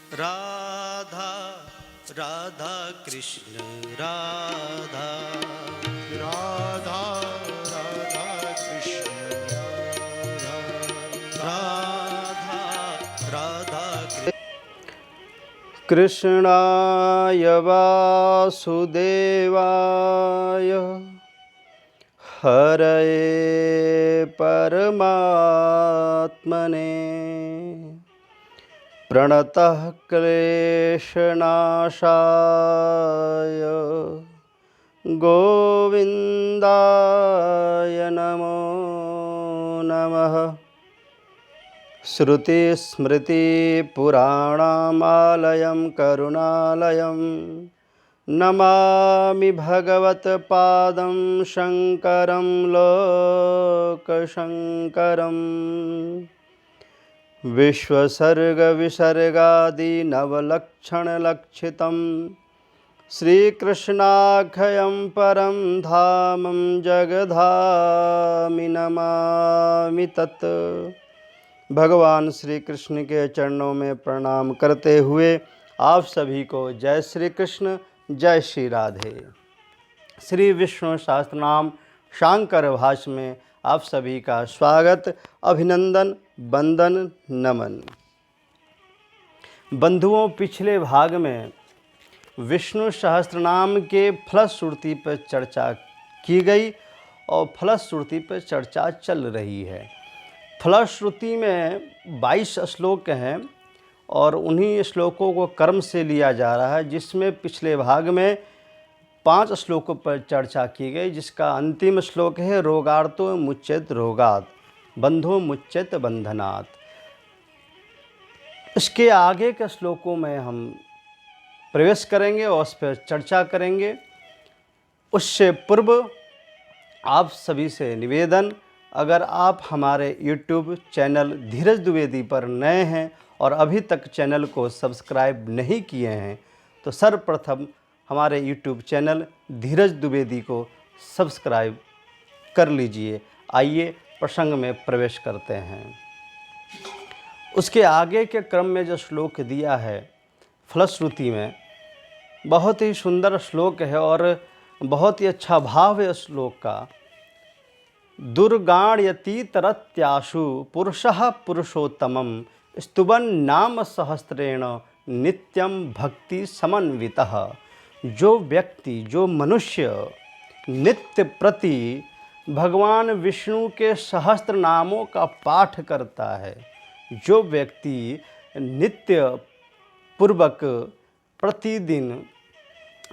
राधा राधा कृष्ण राधा राधा राधा कृष्ण राधा राधा कृष्णाय वासुदेवाय हरये परमात्मने प्रणतः क्लेशनाशाय गोविन्दाय नमो नमः। श्रुतिस्मृतिपुराणामालयं करुणालयं नमामि भगवत्पादं शङ्करं लोकशङ्करम्। विश्वसर्गविसर्गादिनवलक्षणलक्षितं श्रीकृष्णाख्यं परं धामं जगधामि नमामि तत्। भगवान श्री कृष्ण के चरणों में प्रणाम करते हुए आप सभी को जय श्री कृष्ण, जय श्री राधे। श्री विष्णु सहस्त्रनाम शांकर भाष्य में आप सभी का स्वागत, अभिनंदन, वंदन, नमन। बंधुओं, पिछले भाग में विष्णु सहस्त्रनाम के फलश्रुति पर चर्चा की गई और फलश्रुति पर चर्चा चल रही है। फलश्रुति में 22 श्लोक हैं और उन्हीं श्लोकों को कर्म से लिया जा रहा है, जिसमें पिछले भाग में 5 श्लोकों पर चर्चा की गई, जिसका अंतिम श्लोक है रोगार्तो मुच्येत रोगात् बंधो मुच्येत बंधनात्। इसके आगे के श्लोकों में हम प्रवेश करेंगे और उस पर चर्चा करेंगे। उससे पूर्व आप सभी से निवेदन, अगर आप हमारे YouTube चैनल धीरज द्विवेदी पर नए हैं और अभी तक चैनल को सब्सक्राइब नहीं किए हैं तो सर्वप्रथम हमारे YouTube चैनल धीरज द्विवेदी को सब्सक्राइब कर लीजिए। आइए प्रसंग में प्रवेश करते हैं। उसके आगे के क्रम में जो श्लोक दिया है फलश्रुति में, बहुत ही सुंदर श्लोक है और बहुत ही अच्छा भाव है श्लोक का। दुर्गाण्यतीतरत्याशु पुरुषः पुरुषोत्तमं स्तुवन् नाम सहस्रेण नित्यं भक्ति समन्वितः। जो व्यक्ति, जो मनुष्य नित्य प्रति भगवान विष्णु के सहस्त्र नामों का पाठ करता है, जो व्यक्ति नित्य पूर्वक प्रतिदिन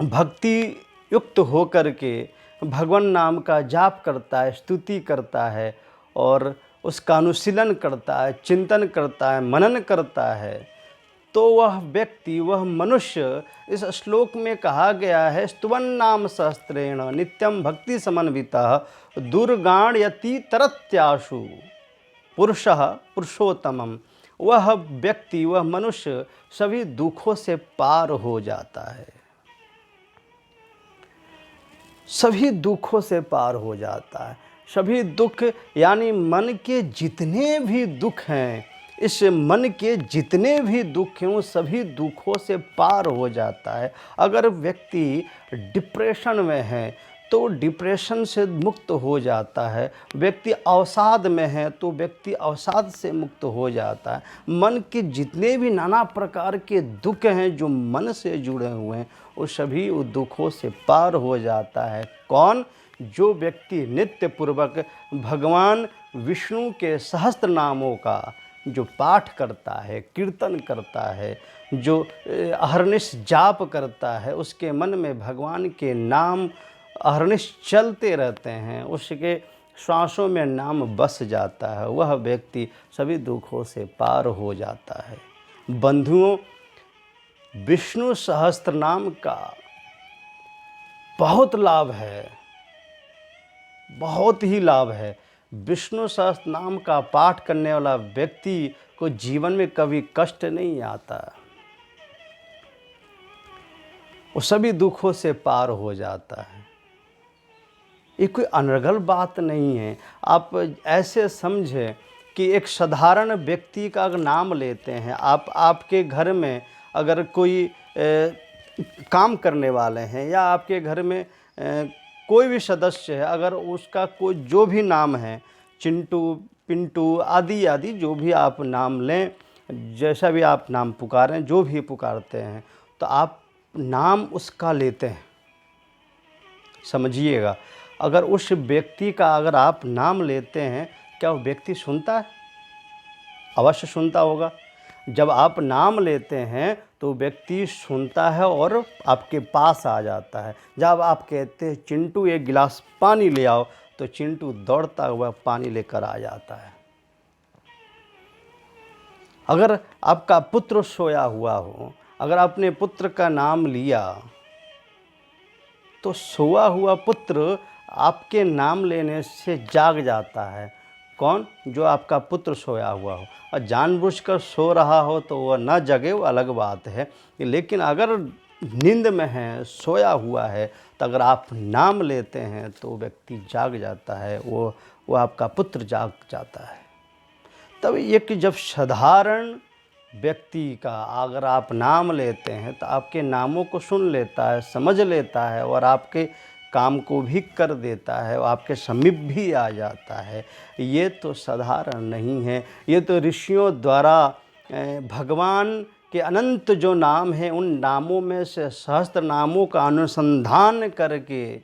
भक्ति युक्त होकर के भगवान नाम का जाप करता है, स्तुति करता है और उसका अनुशीलन करता है, चिंतन करता है, मनन करता है, तो वह व्यक्ति, वह मनुष्य, इस श्लोक में कहा गया है स्तुवन् नाम सहस्रेण नित्यं भक्ति समन्वितः दुर्गाण्यतीतरत्याशु पुरुषः पुरुषोत्तमम्। वह व्यक्ति, वह मनुष्य सभी दुखों से पार हो जाता है, सभी दुखों से पार हो जाता है। सभी दुख यानी मन के जितने भी दुख हैं, इस मन के जितने भी दुख हैं, वो सभी दुखों से पार हो जाता है। अगर व्यक्ति डिप्रेशन में है तो डिप्रेशन से मुक्त हो जाता है। व्यक्ति अवसाद में है तो व्यक्ति अवसाद से मुक्त हो जाता है। मन के जितने भी नाना प्रकार के दुख हैं जो मन से जुड़े हुए हैं, वो सभी दुखों से पार हो जाता है। कौन? जो व्यक्ति नित्य पूर्वक भगवान विष्णु के सहस्त्र नामों का जो पाठ करता है, कीर्तन करता है, जो अहर्निश जाप करता है, उसके मन में भगवान के नाम अहर्निश चलते रहते हैं, उसके श्वासों में नाम बस जाता है, वह व्यक्ति सभी दुखों से पार हो जाता है। बंधुओं, विष्णु सहस्त्र नाम का बहुत लाभ है, बहुत ही लाभ है। विष्णु सहस्त्र नाम का पाठ करने वाला व्यक्ति को जीवन में कभी कष्ट नहीं आता, वो सभी दुखों से पार हो जाता है। ये कोई अनर्गल बात नहीं है। आप ऐसे समझें कि एक साधारण व्यक्ति का अगर नाम लेते हैं, आपके घर में अगर कोई काम करने वाले हैं या आपके घर में कोई भी सदस्य है, अगर उसका कोई जो भी नाम है, चिंटू, पिंटू आदि आदि जो भी आप नाम लें, जैसा भी आप नाम पुकारें, जो भी पुकारते हैं, तो आप नाम उसका लेते हैं। समझिएगा, अगर उस व्यक्ति का अगर आप नाम लेते हैं, क्या वो व्यक्ति सुनता है? अवश्य सुनता होगा। जब आप नाम लेते हैं तो व्यक्ति सुनता है और आपके पास आ जाता है। जब आप कहते हैं चिंटू एक गिलास पानी ले आओ, तो चिंटू दौड़ता हुआ पानी लेकर आ जाता है। अगर आपका पुत्र सोया हुआ हो, अगर आपने पुत्र का नाम लिया, तो सोया हुआ पुत्र आपके नाम लेने से जाग जाता है। कौन? जो आपका पुत्र सोया हुआ हो। और जानबूझकर सो रहा हो तो वह न जगे, वो अलग बात है, लेकिन अगर नींद में है, सोया हुआ है, तो अगर आप नाम लेते हैं तो व्यक्ति जाग जाता है, वो आपका पुत्र जाग जाता है। तब एक जब साधारण व्यक्ति का अगर आप नाम लेते हैं तो आपके नामों को सुन लेता है, समझ लेता है और आपके काम को भी कर देता है, और आपके समीप भी आ जाता है। ये तो साधारण नहीं है, ये तो ऋषियों द्वारा भगवान के अनंत जो नाम हैं, उन नामों में से सहस्त्र नामों का अनुसंधान करके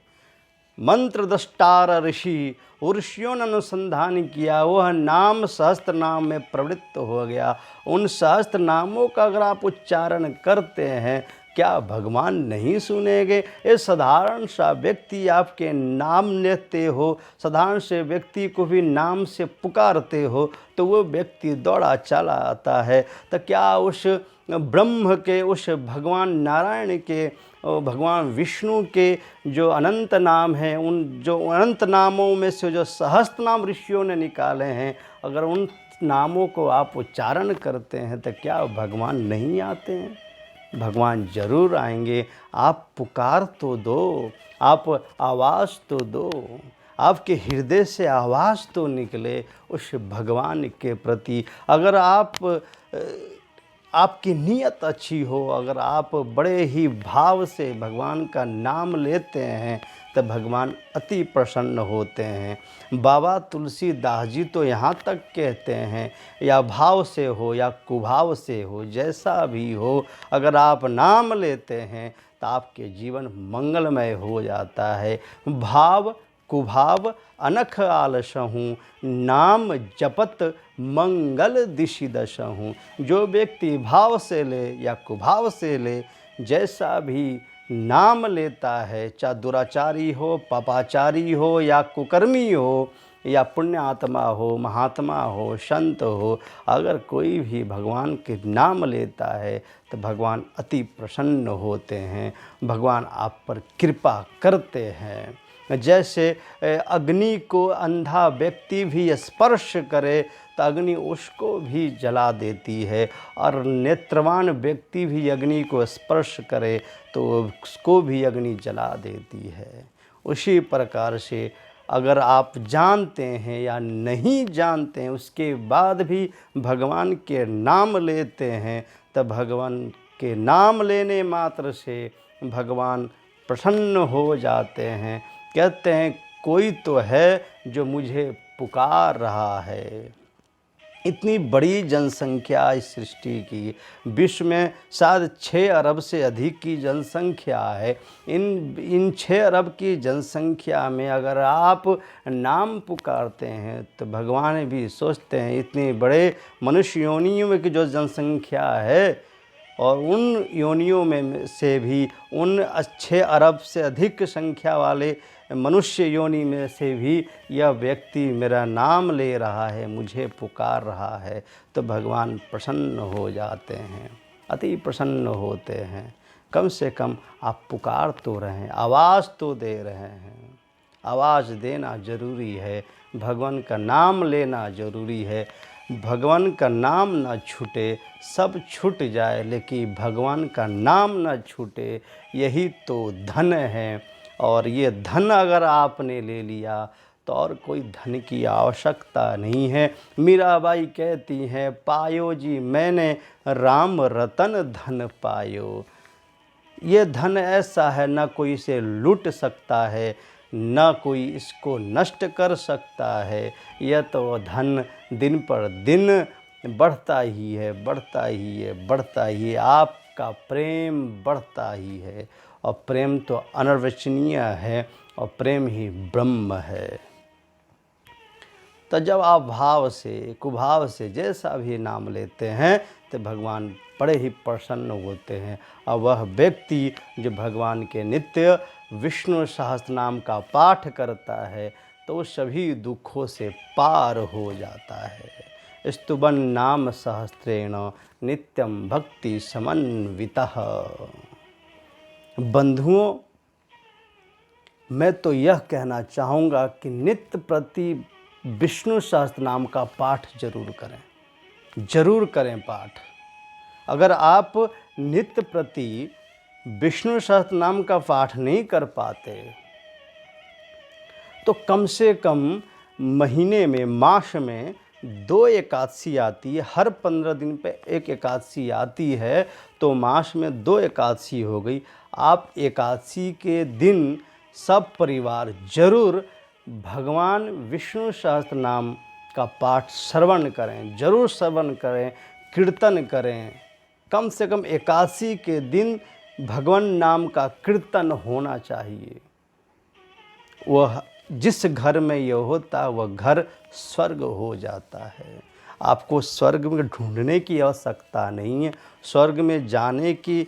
मंत्रदष्टार ऋषि ऋषियों ने अनुसंधान किया, वह नाम सहस्त्र नाम में प्रवृत्त हो गया। उन सहस्त्र नामों का अगर आप उच्चारण करते हैं, क्या भगवान नहीं सुनेंगे? ये साधारण सा व्यक्ति आपके नाम लेते हो, साधारण से व्यक्ति को भी नाम से पुकारते हो, तो वो व्यक्ति दौड़ा चला आता है। तो क्या उस ब्रह्म के, उस भगवान नारायण के, भगवान विष्णु के जो अनंत नाम हैं, उन जो अनंत नामों में से जो सहस्त्र नाम ऋषियों ने निकाले हैं, अगर उन नामों को आप उच्चारण करते हैं तो क्या भगवान नहीं आते हैं? भगवान जरूर आएंगे। आप पुकार तो दो, आप आवाज़ तो दो, आपके हृदय से आवाज़ तो निकले उस भगवान के प्रति। अगर आपकी नीयत अच्छी हो, अगर आप बड़े ही भाव से भगवान का नाम लेते हैं, तो भगवान अति प्रसन्न होते हैं। बाबा तुलसीदास जी तो यहाँ तक कहते हैं, या भाव से हो या कुभाव से हो, जैसा भी हो, अगर आप नाम लेते हैं तो आपके जीवन मंगलमय हो जाता है। भाव कुभाव अनख आलसहूँ, नाम जपत मंगल दिशि दशहूँ। जो व्यक्ति भाव से ले या कुभाव से ले, जैसा भी नाम लेता है, चाहे दुराचारी हो, पापाचारी हो या कुकर्मी हो, या पुण्य आत्मा हो, महात्मा हो, संत हो, अगर कोई भी भगवान के नाम लेता है तो भगवान अति प्रसन्न होते हैं, भगवान आप पर कृपा करते हैं। जैसे अग्नि को अंधा व्यक्ति भी स्पर्श करे तो अग्नि उसको भी जला देती है, और नेत्रवान व्यक्ति भी अग्नि को स्पर्श करे तो उसको भी अग्नि जला देती है। उसी प्रकार से अगर आप जानते हैं या नहीं जानते हैं, उसके बाद भी भगवान के नाम लेते हैं, तो भगवान के नाम लेने मात्र से भगवान प्रसन्न हो जाते हैं। कहते हैं कोई तो है जो मुझे पुकार रहा है। इतनी बड़ी जनसंख्या इस सृष्टि की, विश्व में शायद 6 अरब से अधिक की जनसंख्या है। इन 6 अरब की जनसंख्या में अगर आप नाम पुकारते हैं तो भगवान भी सोचते हैं इतनी बड़े मनुष्य योनियों में की जो जनसंख्या है, और उन योनियों में से भी उन 6 अरब से अधिक संख्या वाले मनुष्य योनि में से भी यह व्यक्ति मेरा नाम ले रहा है, मुझे पुकार रहा है, तो भगवान प्रसन्न हो जाते हैं, अति प्रसन्न होते हैं। कम से कम आप पुकार तो रहे हैं, आवाज़ तो दे रहे हैं। आवाज़ देना ज़रूरी है, भगवान का नाम लेना ज़रूरी है। भगवान का नाम ना छूटे, सब छूट जाए लेकिन भगवान का नाम ना छूटे, यही तो धन है। और ये धन अगर आपने ले लिया तो और कोई धन की आवश्यकता नहीं है। मीराबाई कहती हैं, पायो जी मैंने राम रतन धन पायो। ये धन ऐसा है, न कोई इसे लूट सकता है, न कोई इसको नष्ट कर सकता है। यह तो धन दिन पर दिन बढ़ता ही है, बढ़ता ही है, बढ़ता ही है। आपका प्रेम बढ़ता ही है, और प्रेम तो अनिर्वचनीय है, और प्रेम ही ब्रह्म है। तो जब आप भाव से, कुभाव से जैसा भी नाम लेते हैं तो भगवान बड़े ही प्रसन्न होते हैं। और वह व्यक्ति जो भगवान के नित्य विष्णु सहस्त्र नाम का पाठ करता है तो वो सभी दुखों से पार हो जाता है। स्तुवन नाम सहस्त्रेण नित्यम भक्ति समन्वितः। बंधुओं, मैं तो यह कहना चाहूँगा कि नित्य प्रति विष्णु सहस्त्र नाम का पाठ जरूर करें, जरूर करें पाठ। अगर आप नित्य प्रति विष्णु सहस्त्र नाम का पाठ नहीं कर पाते तो कम से कम महीने में, मास में 2 एकादशी आती है। हर 15 दिन पे एक एकादशी आती है, तो मास में 2 एकादशी हो गई। आप एकादशी के दिन सब परिवार जरूर भगवान विष्णु सहस्त्र नाम का पाठ श्रवण करें, जरूर श्रवण करें, कीर्तन करें। कम से कम एकादशी के दिन भगवान नाम का कीर्तन होना चाहिए। वह जिस घर में यह होता है वह घर स्वर्ग हो जाता है। आपको स्वर्ग में ढूंढने की आवश्यकता नहीं है, स्वर्ग में जाने की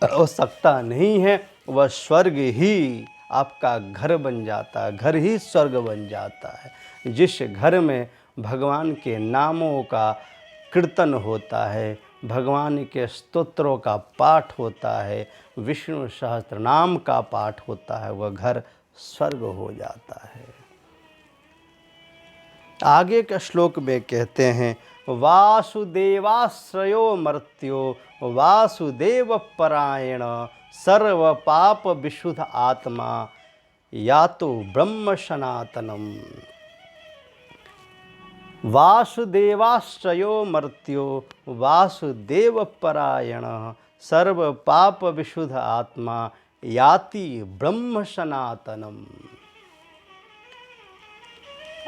आवश्यकता नहीं है। वह स्वर्ग ही आपका घर बन जाता है, घर ही स्वर्ग बन जाता है। जिस घर में भगवान के नामों का कीर्तन होता है, भगवान के स्तोत्रों का पाठ होता है, विष्णु सहस्त्र नाम का पाठ होता है, वह घर स्वर्ग हो जाता है। आगे के श्लोक में कहते हैं, वासुदेवाश्रयो मर्त्यो वासुदेव परायण सर्व पाप विशुद्ध आत्मा यातो ब्रह्म सनातनम। वासुदेवाश्रयो मर्त्यो वासुदेव परायण सर्व पाप विशुद्ध आत्मा याति ब्रह्म सनातनम।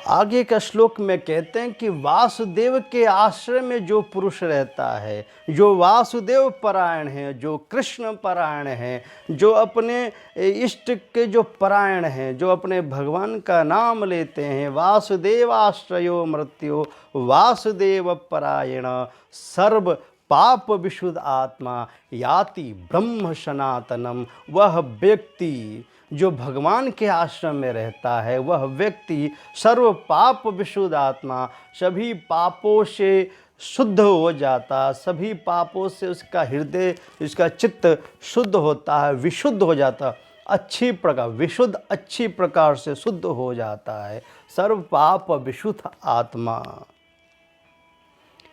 आगे का श्लोक में कहते हैं कि वासुदेव के आश्रय में जो पुरुष रहता है, जो वासुदेव परायण है, जो कृष्ण परायण है, जो अपने इष्ट के जो परायण हैं, जो अपने भगवान का नाम लेते हैं, वासुदेव आश्रयो मृत्यो वासुदेव परायण सर्व पाप विशुद्ध आत्मा याति ब्रह्म सनातनम। वह व्यक्ति जो भगवान के आश्रम में रहता है, वह व्यक्ति सर्व पाप विशुद्ध आत्मा, सभी पापों से शुद्ध हो जाता, सभी पापों से उसका हृदय, उसका चित्त शुद्ध होता है, विशुद्ध हो जाता, अच्छी प्रकार विशुद्ध, अच्छी प्रकार से शुद्ध हो जाता है। सर्व पाप विशुद्ध आत्मा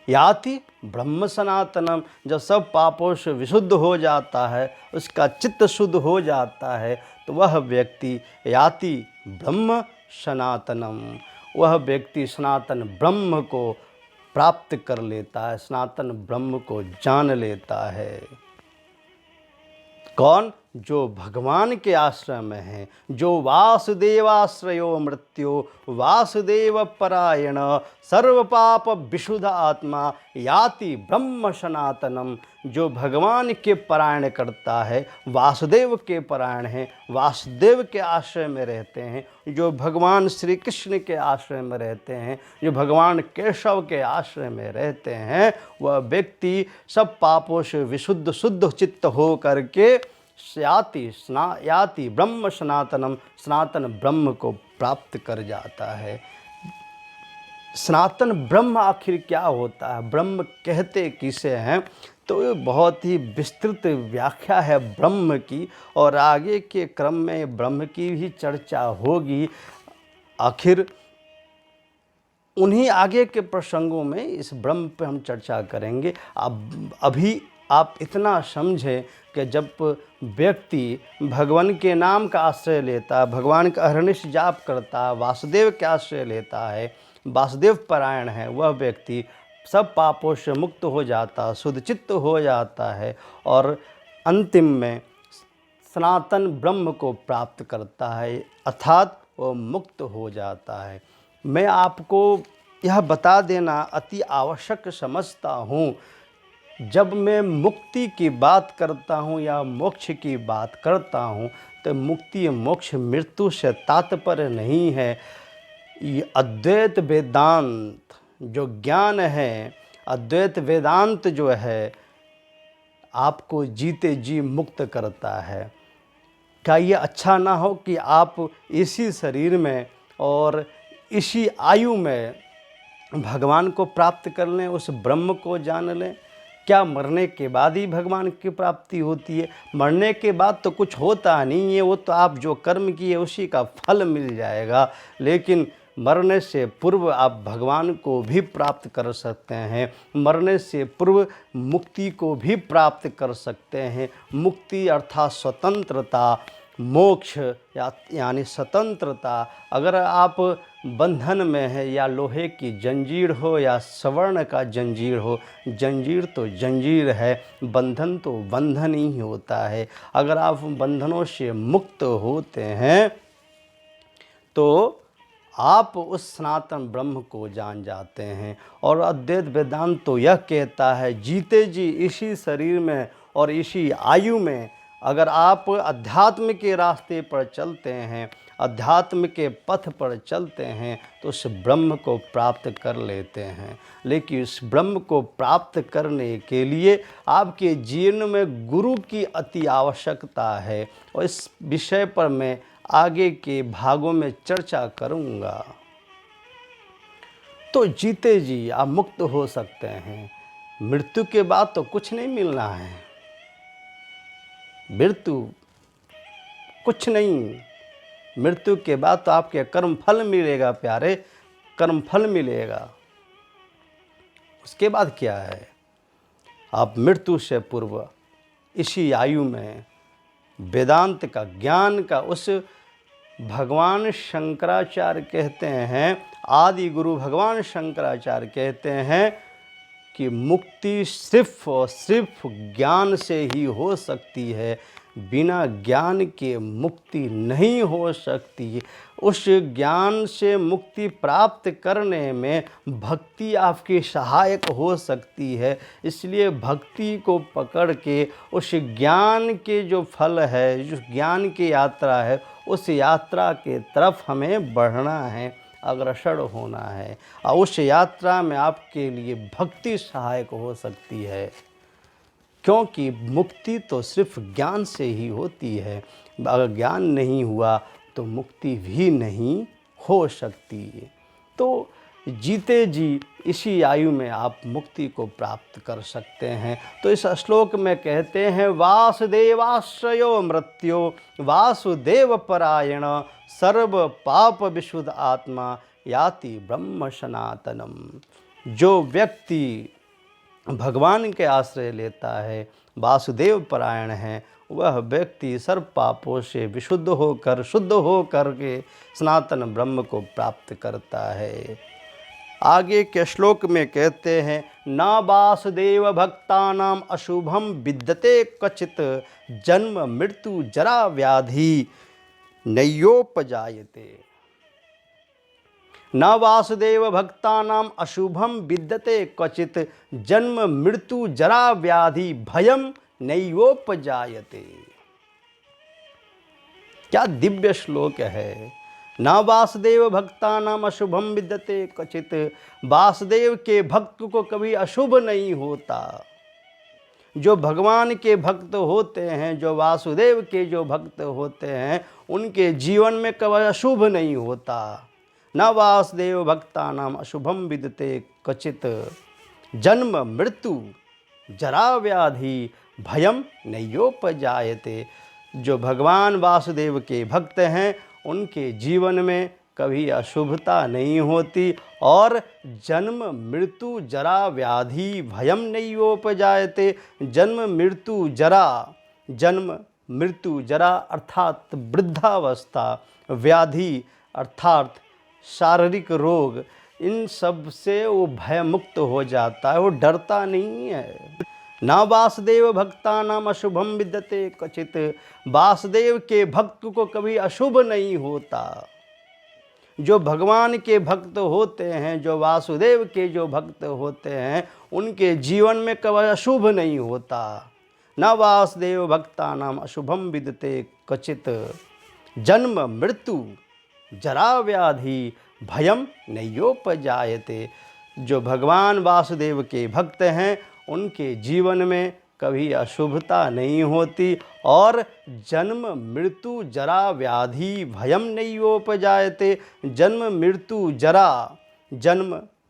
याति ब्रह्म सनातनम। जब सब पापों से विशुद्ध हो जाता है, उसका चित्त शुद्ध हो जाता है, तो वह व्यक्ति याति ब्रह्म सनातनम, वह व्यक्ति सनातन ब्रह्म को प्राप्त कर लेता है, सनातन ब्रह्म को जान लेता है। कौन? जो भगवान के आश्रम में है, जो वासुदेवाश्रयो मृत्यो वासुदेव परायण सर्व पाप विशुद्ध आत्मा याति ब्रह्म सनातनम। जो भगवान के परायण करता है, वासुदेव के परायण हैं, वासुदेव के आश्रय में रहते हैं, जो भगवान श्री कृष्ण के आश्रय में रहते हैं, जो भगवान केशव के आश्रय में रहते हैं, वह व्यक्ति सब पापों से विशुद्ध शुद्ध चित्त हो करके याति ब्रह्म सनातनम, सनातन ब्रह्म को प्राप्त कर जाता है। सनातन ब्रह्म आखिर क्या होता है, ब्रह्म कहते किसे हैं? तो ये बहुत ही विस्तृत व्याख्या है ब्रह्म की, और आगे के क्रम में ब्रह्म की भी चर्चा होगी। आखिर उन्हीं आगे के प्रसंगों में इस ब्रह्म पे हम चर्चा करेंगे। अब अभी आप इतना समझें कि जब व्यक्ति भगवान के नाम का आश्रय लेता, भगवान का अहरनिश जाप करता, वासुदेव का आश्रय लेता है, वासुदेव परायण है, वह व्यक्ति सब पापों से मुक्त हो जाता, शुद्ध चित्त हो जाता है और अंतिम में सनातन ब्रह्म को प्राप्त करता है, अर्थात वो मुक्त हो जाता है। मैं आपको यह बता देना अति आवश्यक समझता हूँ। जब मैं मुक्ति की बात करता हूँ या मोक्ष की बात करता हूँ तो मुक्ति मोक्ष मृत्यु से तात्पर्य नहीं है। ये अद्वैत वेदांत जो ज्ञान है, अद्वैत वेदांत जो है आपको जीते जी मुक्त करता है। क्या ये अच्छा ना हो कि आप इसी शरीर में और इसी आयु में भगवान को प्राप्त कर लें, उस ब्रह्म को जान लें? क्या मरने के बाद ही भगवान की प्राप्ति होती है? मरने के बाद तो कुछ होता नहीं है, वो तो आप जो कर्म किए उसी का फल मिल जाएगा। लेकिन मरने से पूर्व आप भगवान को भी प्राप्त कर सकते हैं, मरने से पूर्व मुक्ति को भी प्राप्त कर सकते हैं। मुक्ति अर्थात स्वतंत्रता, मोक्ष यानी स्वतंत्रता। अगर आप बंधन में है या लोहे की जंजीर हो या स्वर्ण का जंजीर हो, जंजीर तो जंजीर है, बंधन तो बंधन ही होता है। अगर आप बंधनों से मुक्त होते हैं तो आप उस सनातन ब्रह्म को जान जाते हैं। और अद्वैत वेदांत तो यह कहता है जीते जी इसी शरीर में और इसी आयु में अगर आप अध्यात्म के रास्ते पर चलते हैं, अध्यात्म के पथ पर चलते हैं तो उस ब्रह्म को प्राप्त कर लेते हैं। लेकिन इस ब्रह्म को प्राप्त करने के लिए आपके जीवन में गुरु की अति आवश्यकता है और इस विषय पर मैं आगे के भागों में चर्चा करूंगा। तो जीते जी आप मुक्त हो सकते हैं। मृत्यु के बाद तो कुछ नहीं मिलना है, मृत्यु कुछ नहीं। मृत्यु के बाद तो आपके कर्म फल मिलेगा प्यारे, कर्म फल मिलेगा। उसके बाद क्या है? आप मृत्यु से पूर्व इसी आयु में वेदांत का ज्ञान का उस भगवान शंकराचार्य कहते हैं, आदि गुरु भगवान शंकराचार्य कहते हैं कि मुक्ति सिर्फ और सिर्फ ज्ञान से ही हो सकती है, बिना ज्ञान के मुक्ति नहीं हो सकती। उस ज्ञान से मुक्ति प्राप्त करने में भक्ति आपकी सहायक हो सकती है। इसलिए भक्ति को पकड़ के उस ज्ञान के जो फल है, जो ज्ञान की यात्रा है, उस यात्रा के तरफ हमें बढ़ना है, अग्रसर होना है। और उस यात्रा में आपके लिए भक्ति सहायक हो सकती है, क्योंकि मुक्ति तो सिर्फ ज्ञान से ही होती है। अगर ज्ञान नहीं हुआ तो मुक्ति भी नहीं हो सकती। तो जीते जी इसी आयु में आप मुक्ति को प्राप्त कर सकते हैं। तो इस श्लोक में कहते हैं वासुदेवाश्रयो मृत्यो वासुदेव परायण सर्व पाप विशुद्ध आत्मा याति ब्रह्म सनातनम। जो व्यक्ति भगवान के आश्रय लेता है, वासुदेव परायण है, वह व्यक्ति सर्व पापों से विशुद्ध होकर शुद्ध होकर के सनातन ब्रह्म को प्राप्त करता है। आगे के श्लोक में कहते हैं न वासुदेव भक्तानाम अशुभम विद्यते क्वचित जन्म मृत्यु जरा व्याधि नैयोपजायते। न वासुदेव भक्तानाम अशुभम विद्यते क्वचित जन्म मृत्यु जरा व्याधि भयम नैयोपजायते। क्या दिव्य श्लोक है। न वासुदेव भक्तानाम अशुभम विद्यते क्वचित। वासुदेव के भक्त को कभी अशुभ नहीं होता। जो भगवान के भक्त होते हैं, जो वासुदेव के जो भक्त होते हैं, उनके जीवन में कभी अशुभ नहीं होता। न वासुदेव भक्तानाम अशुभम विद्यते क्वचित जन्म मृत्यु जरा व्याधि भयम नैयोपजायते। जो भगवान वासुदेव के भक्त हैं उनके जीवन में कभी अशुभता नहीं होती और जन्म मृत्यु जरा व्याधि भयम नैयोपजायते। जन्म मृत्यु जरा जन्म मृत्यु जरा अर्थात वृद्धावस्था, व्याधि अर्थात शारीरिक रोग, इन सब से वो भय मुक्त हो जाता है, वो डरता नहीं है। ना वासुदेव भक्ता नाम अशुभम विद्यते क्वचित, वासुदेव के भक्त को कभी अशुभ नहीं होता। जो भगवान के भक्त होते हैं, जो वासुदेव के जो भक्त होते हैं, उनके जीवन में कभी अशुभ नहीं होता। न वासुदेव भक्ता नाम अशुभम विद्यते क्वचित, जन्म मृत्यु जरा व्याधि भयम नैयोपजायते। जो भगवान वासुदेव के भक्त हैं, उनके जीवन में कभी अशुभता नहीं होती, और जन्म मृत्यु जरा व्याधि भयम नैयोपजायते। जन्म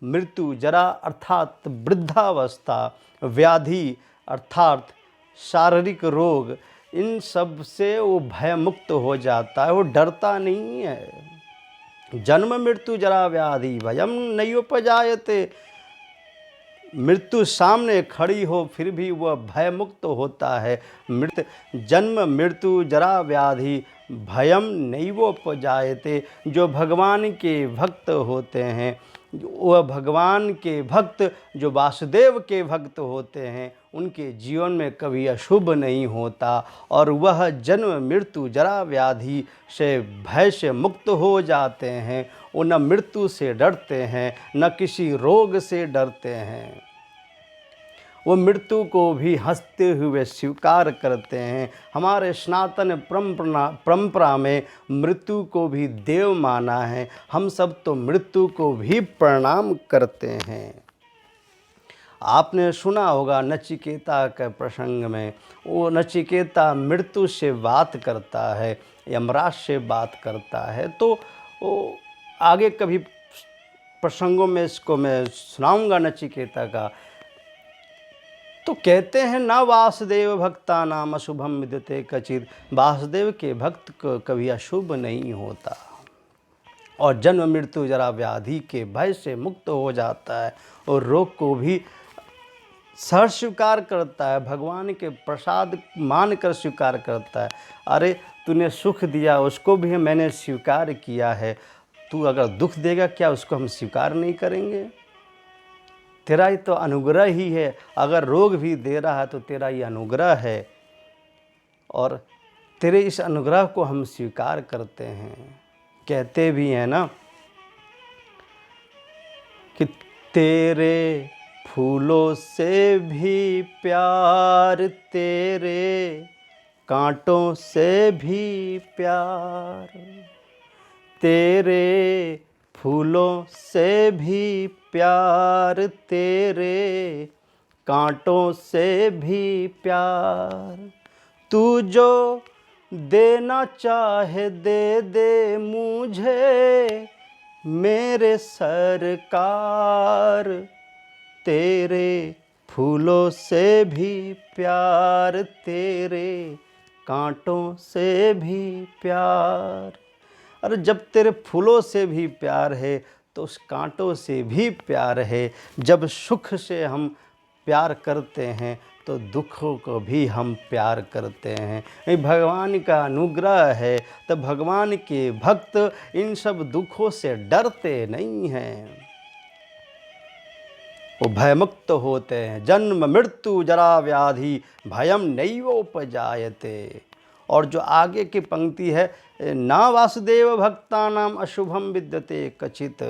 मृत्यु जरा अर्थात वृद्धावस्था, व्याधि अर्थात शारीरिक रोग, इन सब से वो भय मुक्त हो जाता है, वो डरता नहीं है। जन्म मृत्यु जरा व्याधि भयम नैयोपजायते। मृत्यु सामने खड़ी हो फिर भी वह भय मुक्त होता है। जन्म मृत्यु जरा व्याधि भयम नैवोपजायते। जो भगवान के भक्त होते हैं, वह भगवान के भक्त जो वासुदेव के भक्त होते हैं, उनके जीवन में कभी अशुभ नहीं होता, और वह जन्म मृत्यु जरा व्याधि से भय से मुक्त हो जाते हैं। वो न मृत्यु से डरते हैं, न किसी रोग से डरते हैं। वो मृत्यु को भी हंसते हुए स्वीकार करते हैं। हमारे सनातन परंपरा में मृत्यु को भी देव माना है। हम सब तो मृत्यु को भी प्रणाम करते हैं। आपने सुना होगा नचिकेता के प्रसंग में, वो नचिकेता मृत्यु से बात करता है, यमराज से बात करता है। तो वो आगे कभी प्रसंगों में इसको मैं सुनाऊंगा नचिकेता का। तो कहते हैं ना वासुदेव भक्ता नाम अशुभम विद्यते क्वचित, वासुदेव के भक्त को कभी अशुभ नहीं होता, और जन्म मृत्यु जरा व्याधि के भय से मुक्त हो जाता है, और रोग को भी सहर्ष स्वीकार करता है, भगवान के प्रसाद मानकर स्वीकार करता है। अरे तूने सुख दिया, उसको भी मैंने स्वीकार किया है, तू अगर दुख देगा क्या उसको हम स्वीकार नहीं करेंगे? तेरा ही तो अनुग्रह ही है। अगर रोग भी दे रहा है तो तेरा ही अनुग्रह है, और तेरे इस अनुग्रह को हम स्वीकार करते हैं। कहते भी हैं ना कि तेरे फूलों से भी प्यार, तेरे कांटों से भी प्यार, तेरे फूलों से भी प्यार, तेरे कांटों से भी प्यार। तू जो देना चाहे दे दे मुझे मेरे सरकार, तेरे फूलों से भी प्यार, तेरे कांटों से भी प्यार। अरे जब तेरे फूलों से भी प्यार है तो उस कांटों से भी प्यार है। जब सुख से हम प्यार करते हैं तो दुखों को भी हम प्यार करते हैं। ये भगवान का अनुग्रह है। तो भगवान के भक्त इन सब दुखों से डरते नहीं हैं, वो भयमुक्त होते हैं। जन्म मृत्यु जरा व्याधि भयम नैवोपजायते। और जो आगे की पंक्ति है, ना वासुदेव भक्ता नाम अशुभम विद्यते क्वचित,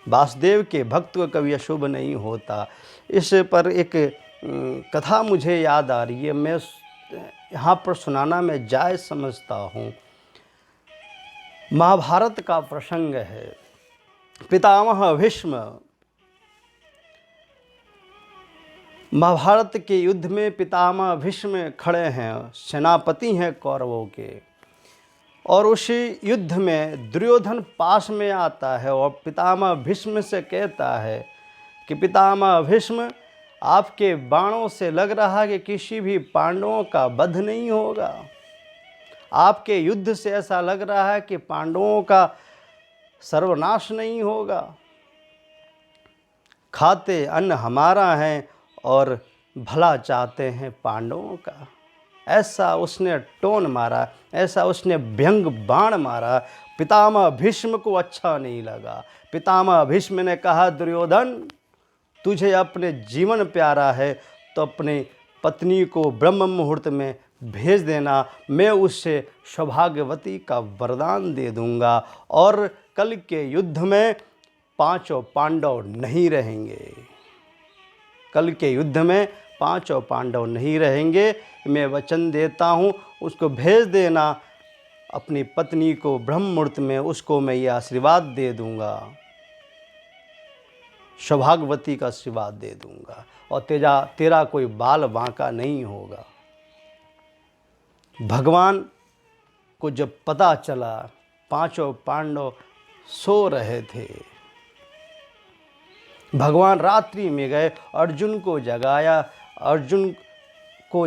वासुदेव के भक्त को कभी अशुभ नहीं होता। इस पर एक कथा मुझे याद आ रही है, मैं यहाँ पर सुनाना मैं जायज़ समझता हूँ। महाभारत का प्रसंग है। पितामह भीष्म महाभारत के युद्ध में पितामह भीष्म खड़े हैं, सेनापति हैं कौरवों के, और उस युद्ध में दुर्योधन पास में आता है और पितामह भीष्म से कहता है कि पितामह भीष्म, आपके बाणों से लग रहा है कि किसी भी पांडवों का वध नहीं होगा। आपके युद्ध से ऐसा लग रहा है कि पांडवों का सर्वनाश नहीं होगा। खाते अन्न हमारा है और भला चाहते हैं पांडवों का। ऐसा उसने टोन मारा, ऐसा उसने व्यंग बाण मारा। पितामह भीष्म को अच्छा नहीं लगा। पितामह भीष्म ने कहा, दुर्योधन तुझे अपने जीवन प्यारा है तो अपनी पत्नी को ब्रह्म मुहूर्त में भेज देना, मैं उससे सौभाग्यवती का वरदान दे दूंगा और कल के युद्ध में पांचों पांडव नहीं रहेंगे। कल के युद्ध में पांचों पांडव नहीं रहेंगे, मैं वचन देता हूँ, उसको भेज देना अपनी पत्नी को ब्रह्म मुहूर्त में, उसको मैं ये आशीर्वाद दे दूंगा, सौभाग्यवती का आशीर्वाद दे दूंगा और तेरा कोई बाल बांका नहीं होगा। भगवान को जब पता चला पांचों पांडव सो रहे थे, भगवान रात्रि में गए, अर्जुन को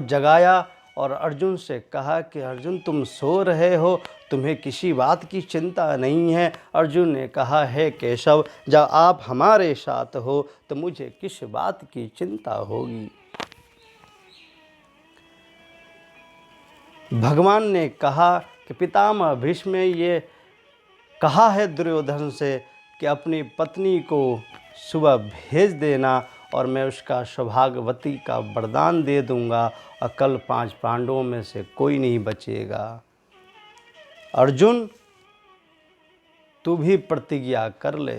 जगाया और अर्जुन से कहा कि अर्जुन तुम सो रहे हो, तुम्हें किसी बात की चिंता नहीं है। अर्जुन ने कहा, है केशव, जब आप हमारे साथ हो तो मुझे किस बात की चिंता होगी। भगवान ने कहा कि पितामह भीष्म ने ये कहा है दुर्योधन से कि अपनी पत्नी को सुबह भेज देना और मैं उसका सौभाग्यवती का वरदान दे दूंगा और कल 5 पांडवों में से कोई नहीं बचेगा। अर्जुन तू भी प्रतिज्ञा कर ले।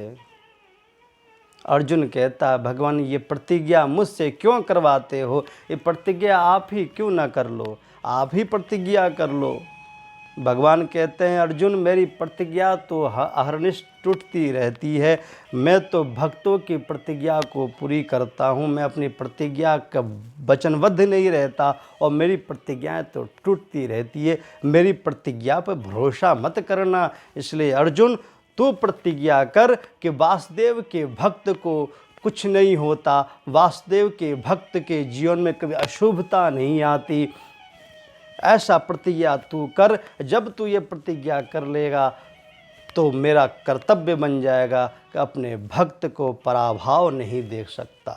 अर्जुन कहता है, भगवान ये प्रतिज्ञा मुझसे क्यों करवाते हो, ये प्रतिज्ञा आप ही क्यों ना कर लो, आप ही प्रतिज्ञा कर लो। भगवान कहते हैं, अर्जुन मेरी प्रतिज्ञा तो अहरनिश टूटती रहती है, मैं तो भक्तों की प्रतिज्ञा को पूरी करता हूँ, मैं अपनी प्रतिज्ञा का वचनबद्ध नहीं रहता और मेरी प्रतिज्ञाएं तो टूटती रहती है। मेरी प्रतिज्ञा पर भरोसा मत करना। इसलिए अर्जुन तू प्रतिज्ञा कर कि वासुदेव के भक्त को कुछ नहीं होता, वासुदेव के भक्त के जीवन में कभी अशुभता नहीं आती, ऐसा प्रतिज्ञा तू कर। जब तू ये प्रतिज्ञा कर लेगा तो मेरा कर्तव्य बन जाएगा कि अपने भक्त को पराभाव नहीं देख सकता।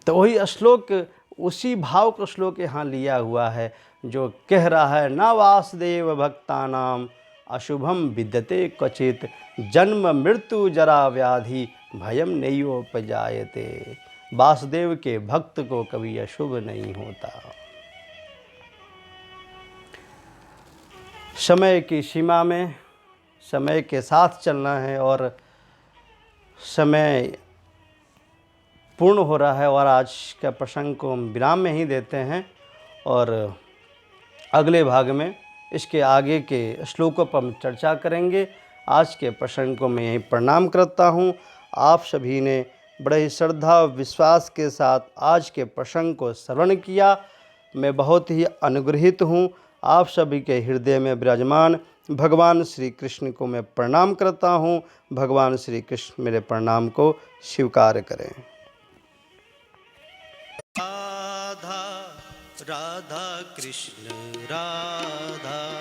तो वही श्लोक, उसी भाव का श्लोक यहाँ लिया हुआ है जो कह रहा है, न वासुदेव भक्तानाम अशुभम विद्यते क्वचित, जन्म मृत्यु जरा व्याधि भयम नैयोपजायते। वासुदेव के भक्त को कभी अशुभ नहीं होता। समय की सीमा में समय के साथ चलना है और समय पूर्ण हो रहा है और आज का प्रसंग को हम विराम में ही देते हैं और अगले भाग में इसके आगे के श्लोकों पर हम चर्चा करेंगे। आज के प्रसंग को मैं यहीं प्रणाम करता हूँ। आप सभी ने बड़े ही श्रद्धा और विश्वास के साथ आज के प्रसंग को श्रवण किया। मैं बहुत ही अनुग्रहित हूँ। आप सभी के हृदय में विराजमान भगवान श्री कृष्ण को मैं प्रणाम करता हूँ। भगवान श्री कृष्ण मेरे प्रणाम को स्वीकार करें। राधा राधा कृष्ण राधा